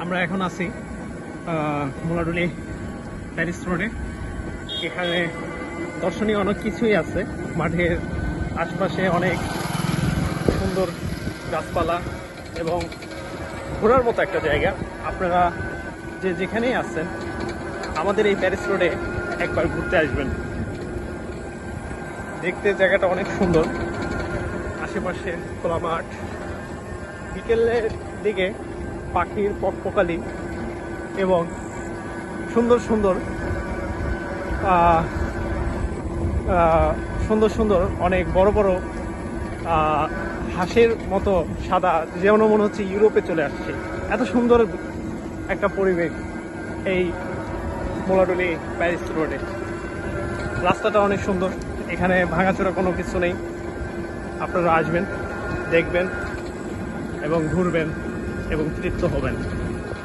আমরা এখন আছি মোলাডুলি প্যারিস রোডে। এখানে দর্শনীয় অনেক কিছুই আছে। মাঠের আশপাশে অনেক সুন্দর গাছপালা এবং ঘোরার মতো একটা জায়গা। আপনারা যেখানেই আছেন আমাদের এই প্যারিস রোডে একবার ঘুরতে আসবেন। দেখতে জায়গাটা অনেক সুন্দর, আশেপাশে খোলা মাঠ, বিকেলের দিকে পাখির পকপকালি এবং সুন্দর সুন্দর সুন্দর সুন্দর অনেক বড় বড় হাঁসের মতো সাদা, যেমন মনে হচ্ছে ইউরোপে চলে আসছে। এত সুন্দর একটা পরিবেশ এই মোলাডুলি প্যারিস রোডে। রাস্তাটা অনেক সুন্দর, এখানে ভাঙাচোরা কোনো কিছু নেই। আপনারা আসবেন, দেখবেন এবং ঘুরবেন এবং তৃপ্ত হবেন।